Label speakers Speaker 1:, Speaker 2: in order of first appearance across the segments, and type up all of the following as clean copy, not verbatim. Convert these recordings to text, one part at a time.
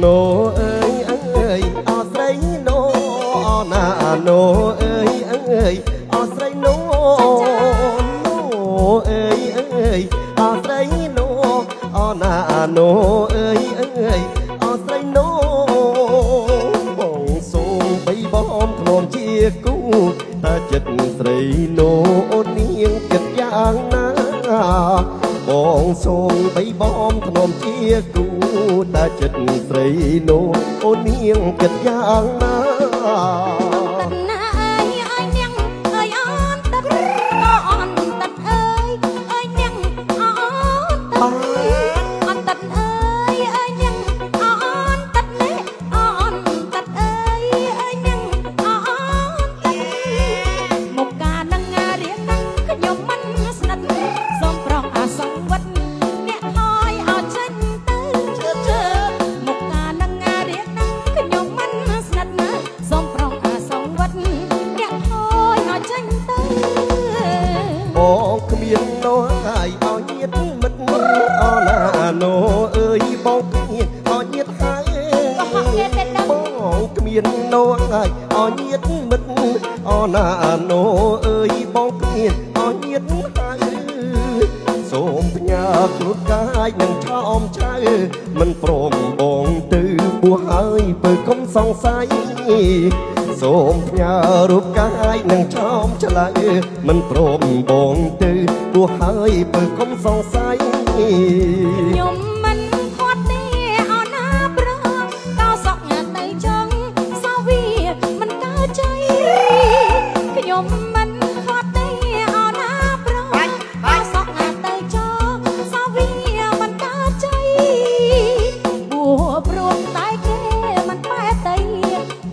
Speaker 1: โนเอ้ยเอ้ยออสไรโนนาโนเอ้ยเอ้ยออสไรโนโนเอ้ยเอ้ยออสไรโนนาโนเอ้ยเอ้ยออสไรโนបងសូមបីបំធ្នមជាគូតើចិត្តស្រីโนអូននាងគិតយ៉ាងណាបងសូមបីបំធ្នមជាគូតើចិត្តស្រីโนអូននាងគិតយ៉ាងណាបងគ្មានណោះហើយឲ្យញាតមិត្តអូណាណូអើយបងគ្មានឲ្យញាតហើយបងគ្មានណោះហើយឲ្យញាតមិត្តអូណាណូអើយបងគ្មានឲ្យញាតហើយសូមផ្ញើខ្លួនកាយនឹងឆោមឆៅមិនព្រមបងទៅបួសហើយបើកុំសង្ស័យសូមផ្ញើរូបកាយនឹងឆោមឆ្លើយមិនព្រមបងទៅទោះហើយបើកុំសង្ស័យ
Speaker 2: ខ្ញុំមិនខាត់ទេអូនណាប្រកោសក់ទៅចង់សោវាមិនកើតใจខ្ញុំមិនខាត់ទេអូនណាប្រកោសក់ទៅចង់សោវាមិនកើតใจបួព្រមតែគេមិនបែកទៅ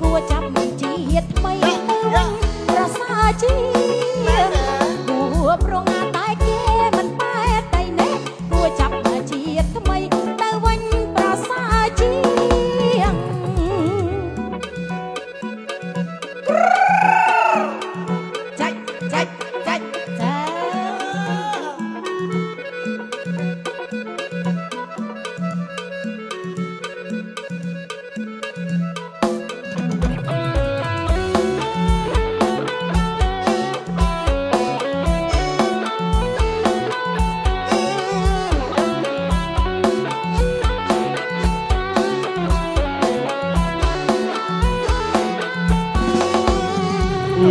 Speaker 2: គួរចាប់ជាតិថ្មីទៅវិញប្រសើរជាគួរប្រងតែគេមិនបែកទៅនេះគួរចាប់ជាតិថ្មីទៅវិញប្រសើរជាចាច់ចាច់ចាច់ចា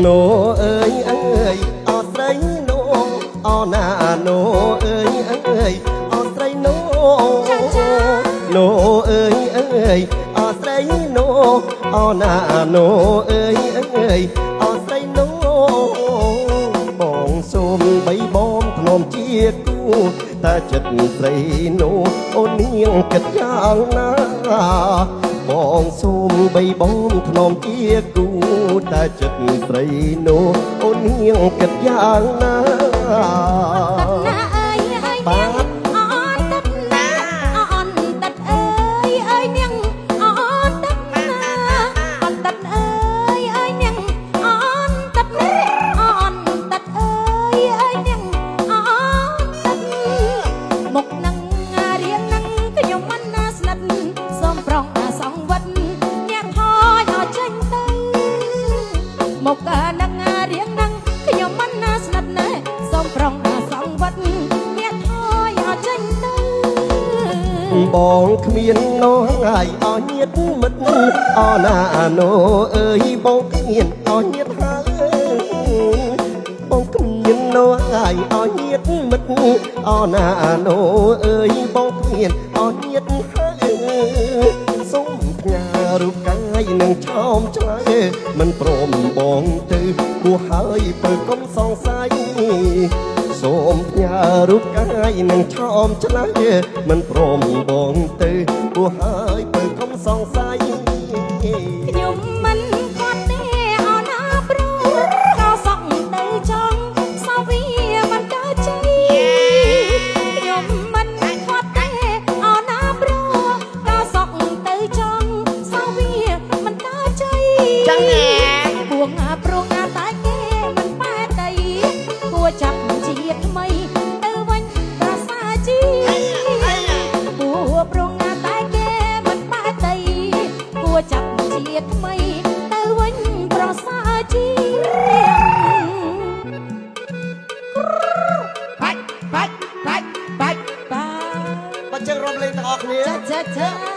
Speaker 1: โนเอ้ยเอ้ยออสไรโนអូណាណូអើយเอ้ยអอสไรโนโนเอ้ยเอ้ยออสไรโนអូណាណូអើយเอ้ยអอสไรโนបងសូមបីបំធ្នមជាគូតើចិត្តស្រីโนអូននាងគិតយ៉ាងណាបងសូមបីបំធ្នមជាគូតើចិត្តស្រីโนអូននាងគិតយ៉ាងណាបាទ
Speaker 2: មកនឹងរៀងនឹងខ្ញុំមិនណាស្និទ្ធណែសូមប្រងសងវត្តអ្នកថយអត់ចេញទៅ
Speaker 1: បងគ្មានណោះហើយអស់ញាតមិត្តអូណាណូអើយបងគ្មានអស់ញាតហើយបងគ្មានណោះហើយអស់ញាតមិត្តអូណាណូអើយបងគ្មានអស់ញាតហើយសូមផ្ញើរូបកាយនឹងឆោមឆ្លើយមិនព្រមបងទៅគួរហើយបើកុំសង្ស័យស សូមផ្ញើរូបកាយនឹងឆោមឆ្លើយមិនព្រមបងទៅគួរហើយបើកុំសង្ស័យ
Speaker 2: ខ្ញុំមិនគាត់ទេអោណាប្រុសក៏សក់ទៅចង់សវាមិនកើតជ័យខ្ញុំមិនគាត់ទេអោណាប្រុសក៏សក់ទៅចង់សវាមិនកើតជ័យចឹងហ៎ពួកប្រងតែគេមិនបែកដីគួរចាប់ជាតិថ្មីទៅវិញប្រសាជីពួកប្រងតែគេមិនបែកដីគួរចាប់ជាតិថ្មីទៅវិញប្រសាជីបាច់
Speaker 1: បើចឹងរំលេងទាំងអស់គ្នា
Speaker 2: ចា